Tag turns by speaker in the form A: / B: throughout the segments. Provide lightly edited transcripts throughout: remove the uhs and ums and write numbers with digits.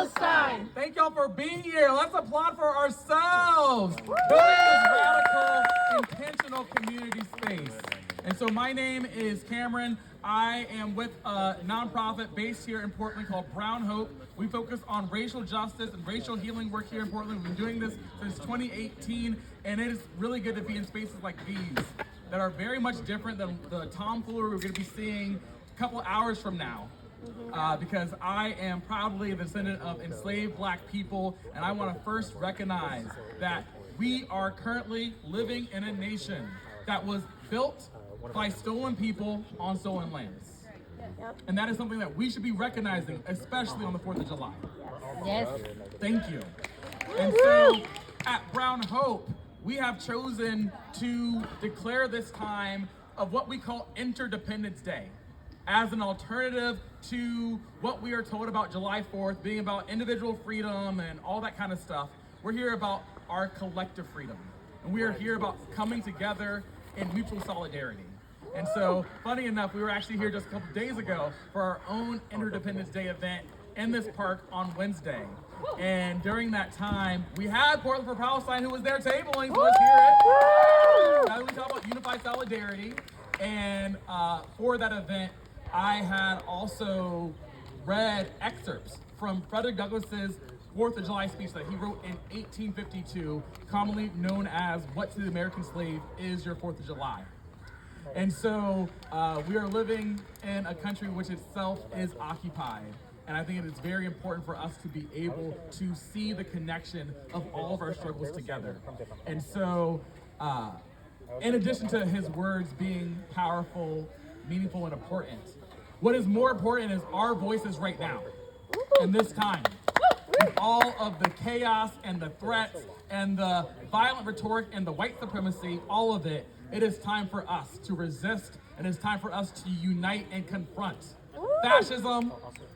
A: Palestine.
B: Thank y'all for being here. Let's applaud for ourselves. Building this radical, intentional community space. And so my name is Cameron. I am with a nonprofit based here in Portland called Brown Hope. We focus on racial justice and racial healing work here in Portland. We've been doing this since 2018, and it is really good to be in spaces like these that are very much different than the tomfoolery we're going to be seeing a couple hours from now. Because I am proudly a descendant of enslaved Black people, and I want to first recognize that we are currently living in a nation that was built by stolen people on stolen lands. And that is something that we should be recognizing, especially on the 4th of July.
A: Yes.
B: Thank you. And so at Brown Hope, we have chosen to declare this time of what we call Interdependence Day as an alternative to what we are told about July 4th, being about individual freedom and all that kind of stuff. We're here about our collective freedom. And we are here about coming together in mutual solidarity. And so, funny enough, we were actually here just a couple days ago for our own Interdependence Day event in this park on Wednesday. And during that time, we had Portland for Palestine who was there tabling, so let's hear it. Now we talk about unified solidarity. And for that event, I had also read excerpts from Frederick Douglass's 4th of July speech that he wrote in 1852, commonly known as "What to the American Slave is Your 4th of July?" And so we are living in a country which itself is occupied. And I think it is very important for us to be able to see the connection of all of our struggles together. And so in addition to his words being powerful, meaningful, and important, what is more important is our voices right now, in this time. With all of the chaos and the threats and the violent rhetoric and the white supremacy, all of it, it is time for us to resist, and it's time for us to unite and confront fascism,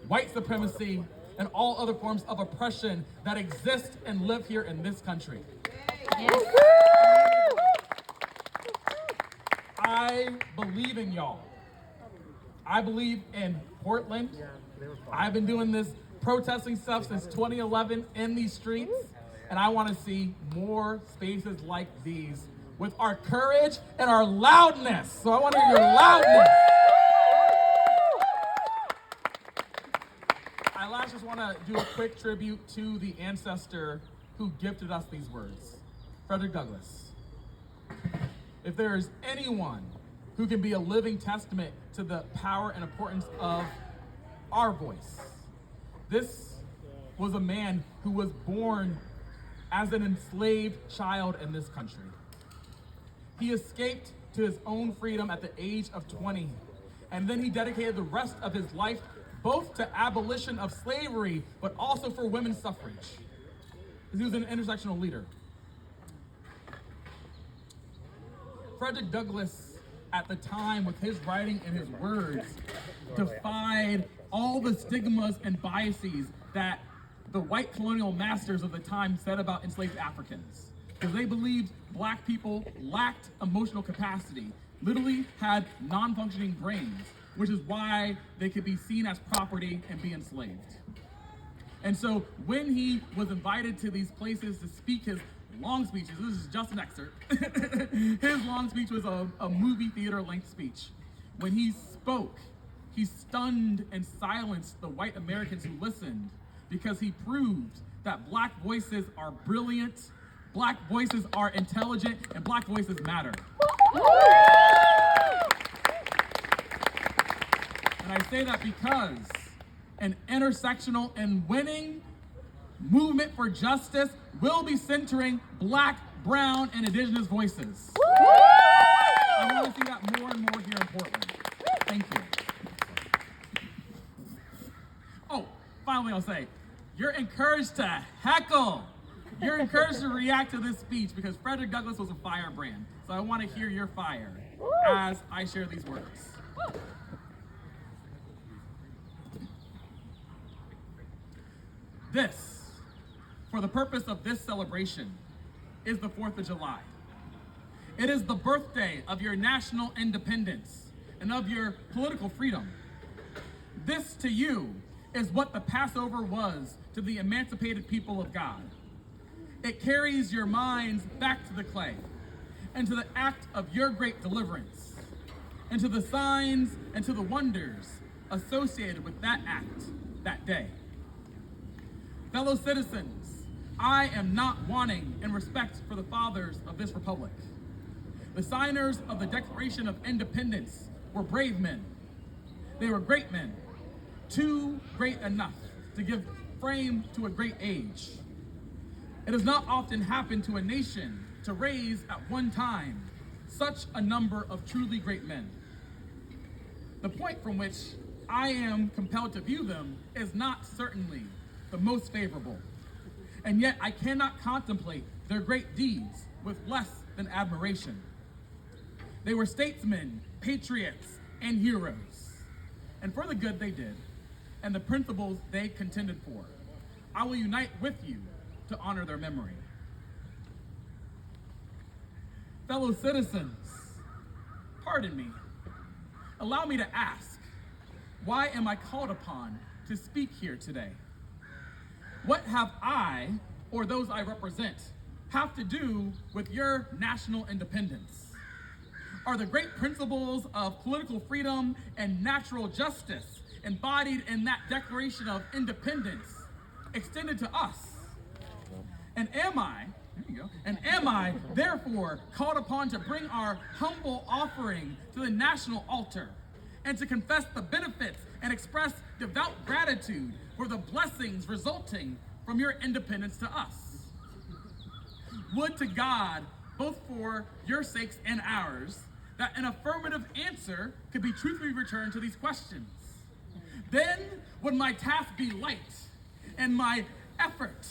B: white supremacy, and all other forms of oppression that exist and live here in this country.
A: Yes.
B: I believe in y'all. I believe in Portland. I've been doing this protesting stuff since 2011 in these streets, and I want to see more spaces like these with our courage and our loudness. So I want to hear your loudness. I last just want to do a quick tribute to the ancestor who gifted us these words, Frederick Douglass. If there is anyone who can be a living testament to the power and importance of our voice, this was a man who was born as an enslaved child in this country. He escaped to his own freedom at the age of 20, and then he dedicated the rest of his life both to abolition of slavery, but also for women's suffrage. He was an intersectional leader. Frederick Douglass, at the time, with his writing and his words, defied all the stigmas and biases that the white colonial masters of the time said about enslaved Africans. Because they believed Black people lacked emotional capacity, literally had non-functioning brains, which is why they could be seen as property and be enslaved. And so when he was invited to these places to speak his long speeches, this is just an excerpt. His long speech was a movie theater length speech. When he spoke, he stunned and silenced the white Americans who listened, because he proved that Black voices are brilliant, Black voices are intelligent, and Black voices matter. And I say that because an intersectional and winning movement for justice will be centering Black, brown, and indigenous voices. I want to see that more and more here in Portland. Thank you. Oh, finally I'll say, you're encouraged to heckle. You're encouraged to react to this speech because Frederick Douglass was a firebrand. So I want to hear your fire as I share these words. This, for the purpose of this celebration, is the 4th of July. It is the birthday of your national independence and of your political freedom. This to you is what the Passover was to the emancipated people of God. It carries your minds back to the clay and to the act of your great deliverance, and to the signs and to the wonders associated with that act that day. Fellow citizens, I am not wanting in respect for the fathers of this republic. The signers of the Declaration of Independence were brave men. They were great men, too great enough to give frame to a great age. It does not often happen to a nation to raise at one time such a number of truly great men. The point from which I am compelled to view them is not certainly the most favorable, and yet I cannot contemplate their great deeds with less than admiration. They were statesmen, patriots, and heroes, and for the good they did, and the principles they contended for, I will unite with you to honor their memory. Fellow citizens, pardon me. Allow me to ask, why am I called upon to speak here today? What have I, or those I represent, have to do with your national independence? Are the great principles of political freedom and natural justice embodied in that Declaration of Independence extended to us? And am I, therefore, called upon to bring our humble offering to the national altar and to confess the benefits and express devout gratitude for the blessings resulting from your independence to us? Would to God, both for your sakes and ours, that an affirmative answer could be truthfully returned to these questions. Then would my task be light and my effort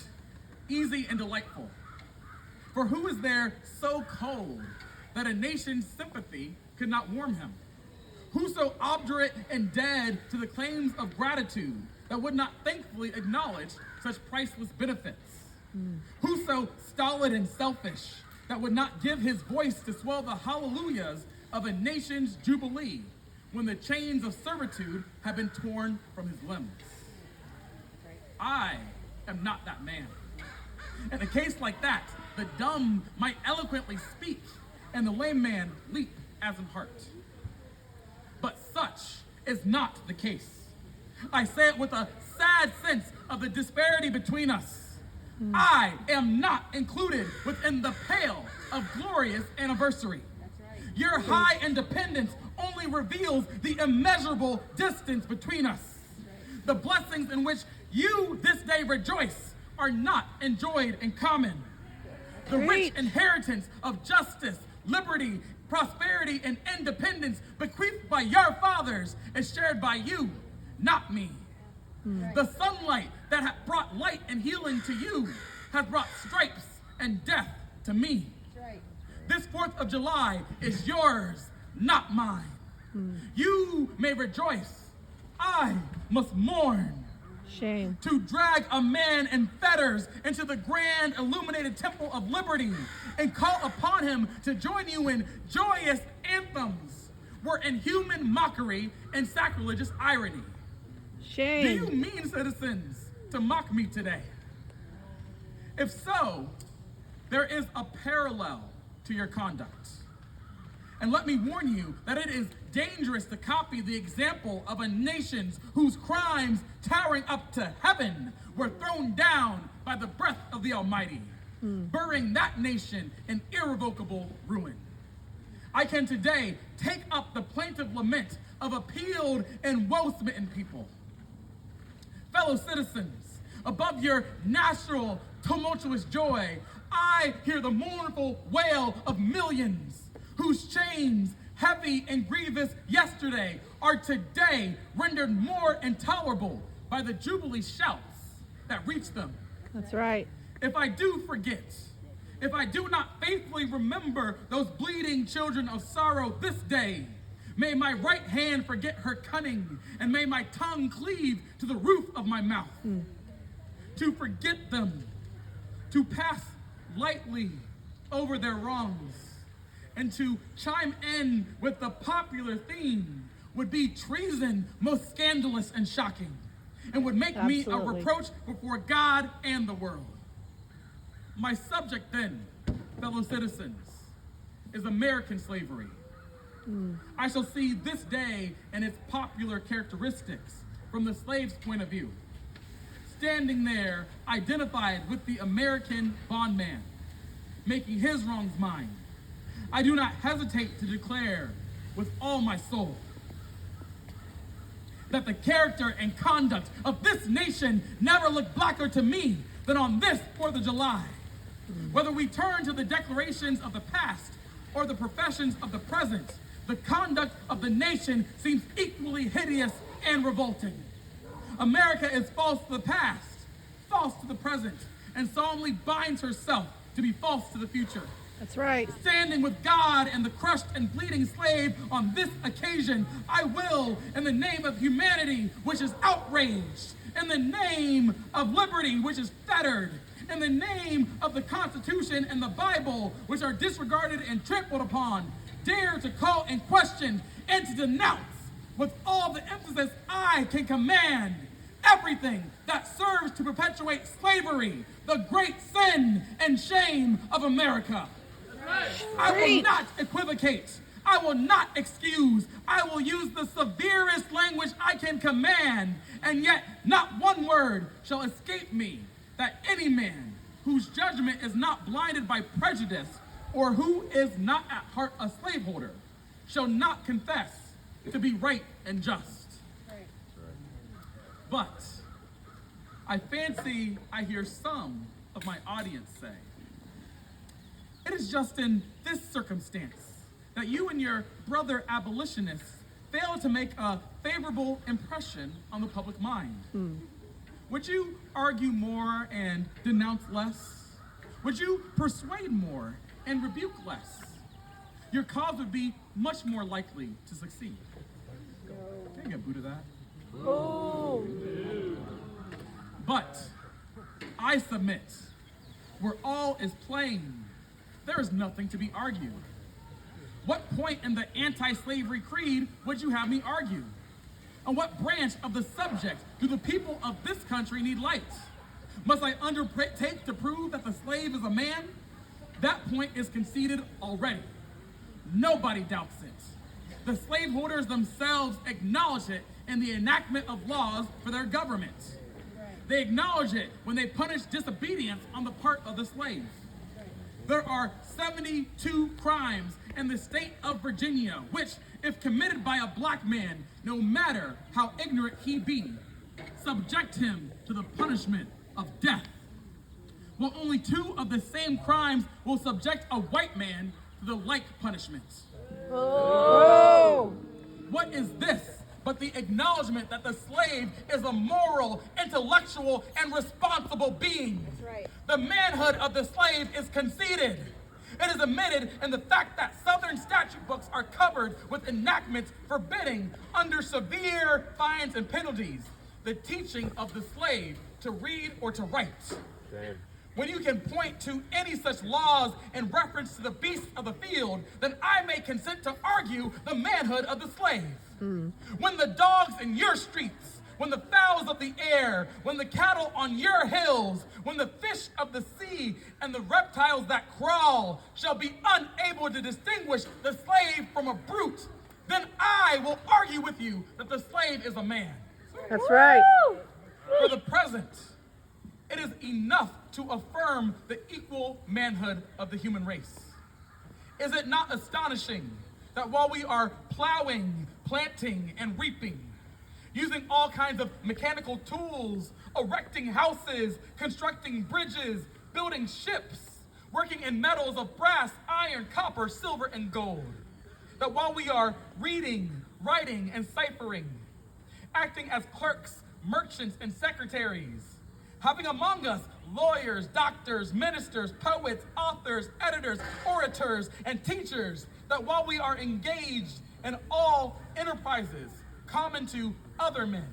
B: easy and delightful. For who is there so cold that a nation's sympathy could not warm him? Who so obdurate and dead to the claims of gratitude that would not thankfully acknowledge such priceless benefits? Who so stolid and selfish that would not give his voice to swell the hallelujahs of a nation's jubilee when the chains of servitude have been torn from his limbs? I am not that man. In a case like that, the dumb might eloquently speak and the lame man leap as in heart. But such is not the case. I say it with a sad sense of the disparity between us. I am not included within the pale of glorious anniversary. Your high independence only reveals the immeasurable distance between us. The blessings in which you this day rejoice are not enjoyed in common. The rich inheritance of justice, liberty, prosperity, and independence bequeathed by your fathers is shared by you, not me. The sunlight that hath brought light and healing to you has brought stripes and death to me. This 4th of July is yours, not mine. You may rejoice. I must mourn.
A: Shame.
B: To drag a man in fetters into the grand illuminated temple of liberty and call upon him to join you in joyous anthems were inhuman mockery and sacrilegious irony.
A: Shame.
B: Do you mean, citizens, to mock me today? If so, there is a parallel to your conduct. And let me warn you that it is dangerous to copy the example of a nation whose crimes, towering up to heaven, were thrown down by the breath of the Almighty, burying that nation in irrevocable ruin. I can today take up the plaintive lament of a peeled and woe-smitten people. Fellow citizens, above your natural tumultuous joy, I hear the mournful wail of millions whose chains, heavy and grievous yesterday, are today rendered more intolerable by the jubilee shouts that reach them.
A: That's right.
B: If I do forget, if I do not faithfully remember those bleeding children of sorrow this day, may my right hand forget her cunning, and may my tongue cleave to the roof of my mouth. To forget them, to pass lightly over their wrongs, and to chime in with the popular theme would be treason most scandalous and shocking. and would make me a
A: Absolutely.
B: reproach before God and the world. My subject then, fellow citizens, is American slavery. I shall see this day and its popular characteristics from the slave's point of view. Standing there, identified with the American bondman, making his wrongs mine, I do not hesitate to declare with all my soul that the character and conduct of this nation never looked blacker to me than on this 4th of July. Whether we turn to the declarations of the past or the professions of the present, the conduct of the nation seems equally hideous and revolting. America is false to the past, false to the present, and solemnly binds herself to be false to the future.
A: That's right.
B: Standing with God and the crushed and bleeding slave on this occasion, I will, in the name of humanity, which is outraged, in the name of liberty, which is fettered, in the name of the Constitution and the Bible, which are disregarded and trampled upon, dare to call in question and to denounce with all the emphasis I can command everything that serves to perpetuate slavery, the great sin and shame of America. I will not equivocate. I will not excuse. I will use the severest language I can command, and yet not one word shall escape me that any man whose judgment is not blinded by prejudice or who is not at heart a slaveholder shall not confess to be right and just. But I fancy I hear some of my audience say, it is just in this circumstance that you and your brother abolitionists fail to make a favorable impression on the public mind. Would you argue more and denounce less? Would you persuade more and rebuke less? Your cause would be much more likely to succeed. Can you get a boot of that?
A: Oh.
B: But I submit, where all is plain, there is nothing to be argued. What point in the anti-slavery creed would you have me argue? On what branch of the subject do the people of this country need light? Must I undertake to prove that the slave is a man? That point is conceded already. Nobody doubts it. The slaveholders themselves acknowledge it in the enactment of laws for their government. They acknowledge it when they punish disobedience on the part of the slave. There are 72 crimes in the state of Virginia, which, if committed by a black man, no matter how ignorant he be, subject him to the punishment of death. While only 2 of the same crimes will subject a white man to the like punishment.
A: Oh.
B: What is this but the acknowledgement that the slave is a moral, intellectual, and responsible being?
C: That's right.
B: The manhood of the slave is conceded. It is admitted in the fact that Southern statute books are covered with enactments forbidding, under severe fines and penalties, the teaching of the slave to read or to write.
D: Damn.
B: When you can point to any such laws in reference to the beasts of the field, then I may consent to argue the manhood of the slave. When the dogs in your streets, when the fowls of the air, when the cattle on your hills, when the fish of the sea and the reptiles that crawl shall be unable to distinguish the slave from a brute, then I will argue with you that the slave is a man.
A: That's right.
B: For the present, it is enough to affirm the equal manhood of the human race. Is it not astonishing that while we are plowing, planting, and reaping, using all kinds of mechanical tools, erecting houses, constructing bridges, building ships, working in metals of brass, iron, copper, silver, and gold, that while we are reading, writing, and ciphering, acting as clerks, merchants, and secretaries, having among us lawyers, doctors, ministers, poets, authors, editors, orators, and teachers, that while we are engaged in all enterprises common to other men,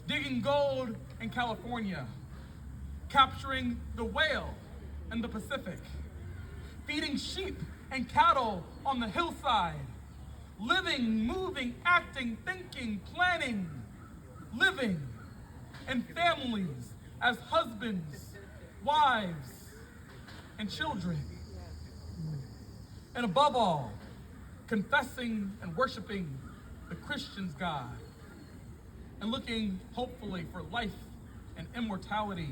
B: digging gold in California, capturing the whale in the Pacific, feeding sheep and cattle on the hillside, living, moving, acting, thinking, planning, living, and families as husbands, wives, and children. And above all, confessing and worshiping the Christian's God and looking hopefully for life and immortality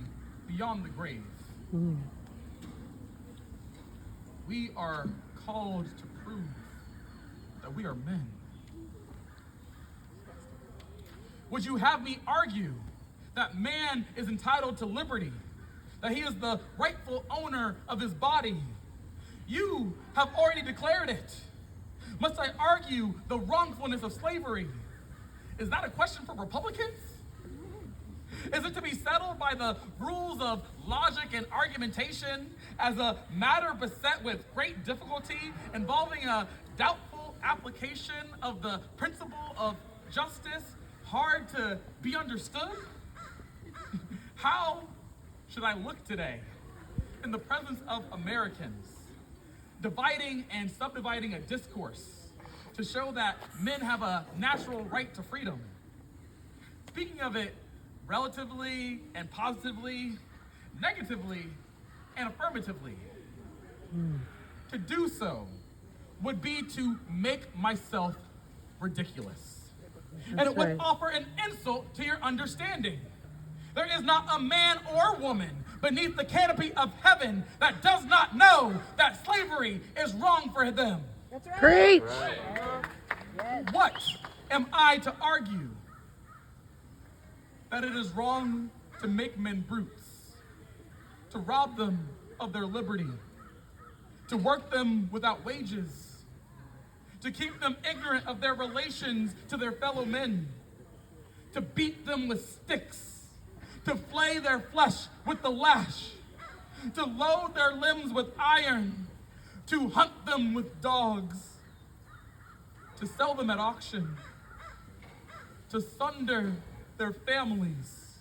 B: beyond the grave. We are called to prove that we are men. Would you have me argue that man is entitled to liberty, that he is the rightful owner of his body? You have already declared it. Must I argue the wrongfulness of slavery? Is that a question for Republicans? Is it to be settled by the rules of logic and argumentation as a matter beset with great difficulty involving a doubtful application of the principle of justice, hard to be understood? How should I look today in the presence of Americans, dividing and subdividing a discourse to show that men have a natural right to freedom, speaking of it relatively and positively, negatively and affirmatively? To do so would be to make myself ridiculous. And it would offer an insult to your understanding. There is not a man or woman beneath the canopy of heaven that does not know that slavery is wrong for them.
A: That's right. Preach.
B: What am I to argue? That it is wrong to make men brutes, to rob them of their liberty, to work them without wages, to keep them ignorant of their relations to their fellow men, to beat them with sticks, to flay their flesh with the lash, to load their limbs with iron, to hunt them with dogs, to sell them at auction, to sunder their families,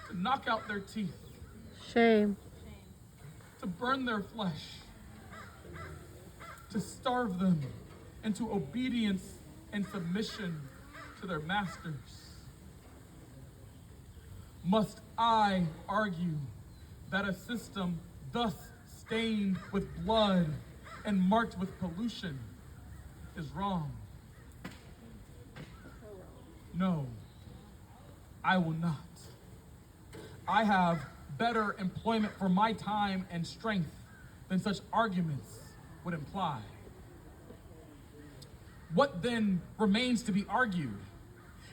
B: to knock out their teeth,
A: Shame.
B: to burn their flesh, to starve them into obedience and submission to their masters. Must I argue that a system thus stained with blood and marked with pollution is wrong? No, I will not. I have better employment for my time and strength than such arguments would imply. What then remains to be argued?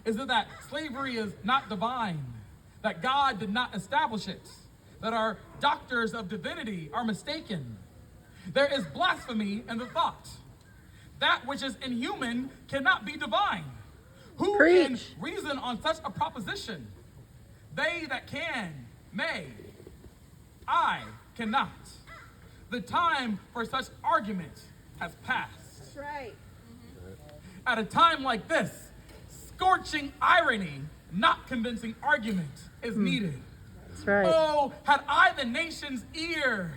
B: Is it that slavery is not divine, that God did not establish it, that our doctors of divinity are mistaken? There is blasphemy in the thought. That which is inhuman cannot be divine. Who can reason on such a proposition? They that can, may. I cannot. The time for such argument has passed.
A: That's right.
B: At a time like this, scorching irony, not convincing argument, is needed.
A: That's right.
B: Oh, had I the nation's ear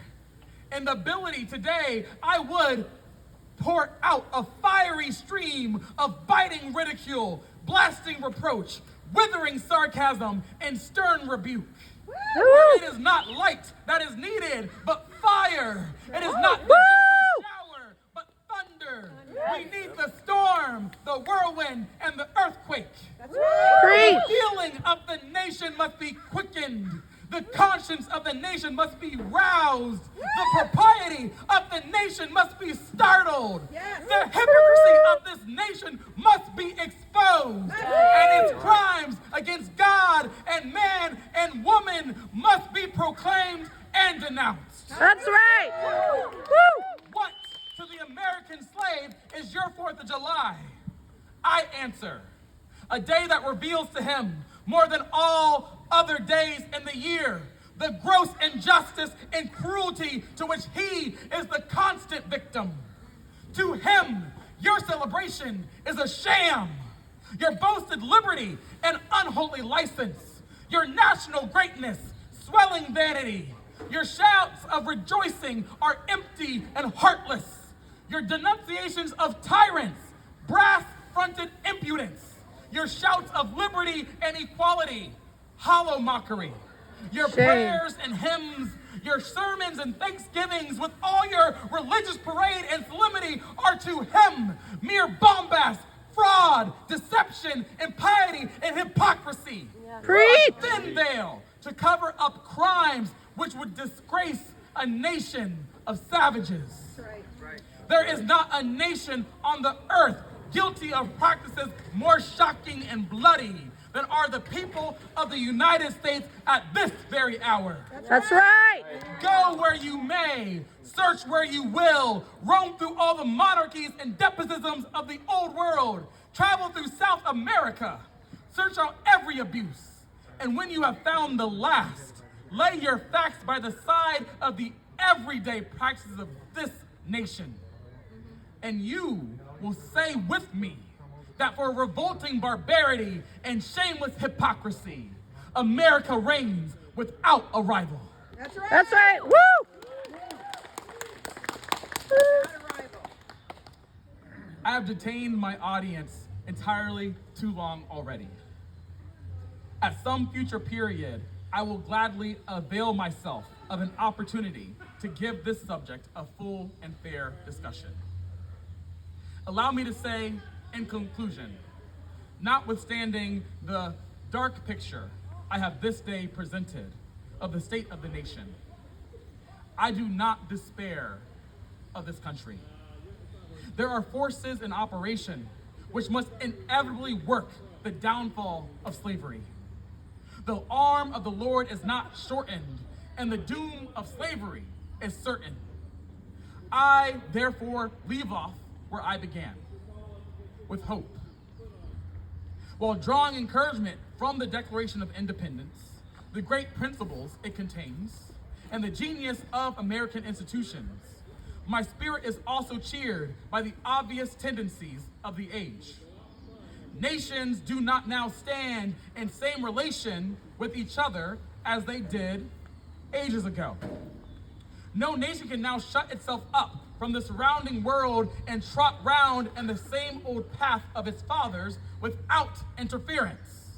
B: and the ability today, I would pour out a fiery stream of biting ridicule, blasting reproach, withering sarcasm, and stern rebuke. It is not light that is needed, but fire. It is not the shower, but thunder. We need the storm, the whirlwind, and the earthquake.
A: That's right.
B: The feeling of the nation must be quickened. The conscience of the nation must be roused. The propriety of the nation must be startled.
A: Yes.
B: The hypocrisy of this nation must be exposed. And its crimes against God and man and woman must be proclaimed and denounced.
A: That's right.
B: What to the American slave is your 4th of July? I answer, a day that reveals to him more than all other days in the year the gross injustice and cruelty to which he is the constant victim. To him, your celebration is a sham. Your boasted liberty an unholy license. Your national greatness, swelling vanity. Your shouts of rejoicing are empty and heartless. Your denunciations of tyrants, brass-fronted impudence. Your shouts of liberty and equality, hollow mockery. Your
A: Shame.
B: prayers and hymns, your sermons and thanksgivings with all your religious parade and solemnity are to him mere bombast, fraud, deception, impiety, and hypocrisy.
A: Preach.
B: A thin veil to cover up crimes which would disgrace a nation of savages. There is not a nation on the earth guilty of practices more shocking and bloody than are the people of the United States at this very hour.
A: That's right.
B: Go where you may, search where you will, roam through all the monarchies and despotisms of the old world, travel through South America, search out every abuse, and when you have found the last, lay your facts by the side of the everyday practices of this nation. And you will say with me that for revolting barbarity and shameless hypocrisy, America reigns without a rival.
A: That's right. That's right. Woo!
B: I have detained my audience entirely too long already. At some future period, I will gladly avail myself of an opportunity to give this subject a full and fair discussion. Allow me to say, in conclusion, notwithstanding the dark picture I have this day presented of the state of the nation, I do not despair of this country. There are forces in operation which must inevitably work the downfall of slavery. The arm of the Lord is not shortened, and the doom of slavery is certain. I, therefore, leave off where I began, with hope. While drawing encouragement from the Declaration of Independence, the great principles it contains, and the genius of American institutions, my spirit is also cheered by the obvious tendencies of the age. Nations do not now stand in same relation with each other as they did ages ago. No nation can now shut itself up from the surrounding world and trot round in the same old path of its fathers without interference.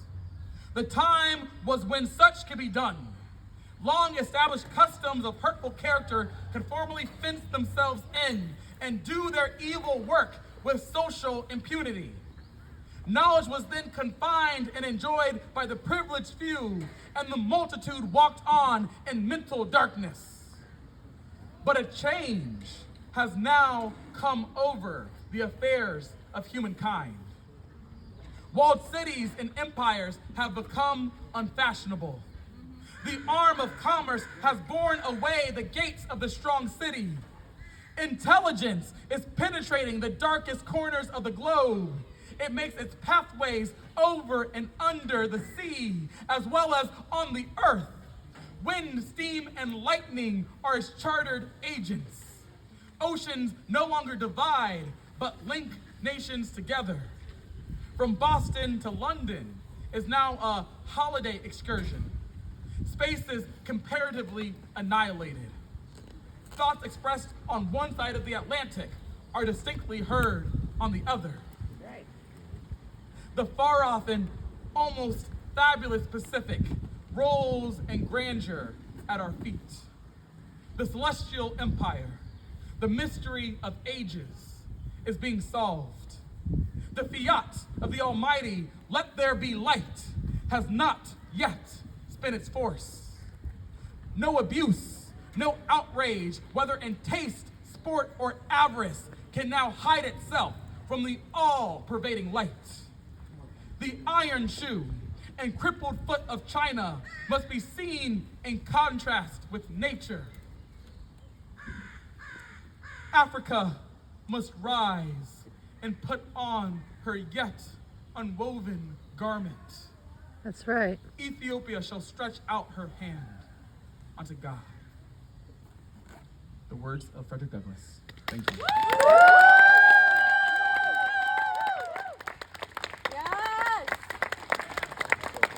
B: The time was when such could be done. Long established customs of hurtful character could formally fence themselves in and do their evil work with social impunity. Knowledge was then confined and enjoyed by the privileged few, and the multitude walked on in mental darkness. But a change has now come over the affairs of humankind. Walled cities and empires have become unfashionable. The arm of commerce has borne away the gates of the strong city. Intelligence is penetrating the darkest corners of the globe. It makes its pathways over and under the sea, as well as on the earth. Wind, steam, and lightning are its chartered agents. Oceans no longer divide, but link nations together. From Boston to London is now a holiday excursion. Space is comparatively annihilated. Thoughts expressed on one side of the Atlantic are distinctly heard on the other. The far-off and almost fabulous Pacific rolls in grandeur at our feet. The celestial empire, the mystery of ages, is being solved. The fiat of the Almighty, let there be light, has not yet spent its force. No abuse, no outrage, whether in taste, sport, or avarice, can now hide itself from the all-pervading light. The iron shoe and crippled foot of China must be seen in contrast with nature. Africa must rise and put on her yet unwoven garment.
A: That's right.
B: Ethiopia shall stretch out her hand unto God. The words of Frederick Douglass. Thank you.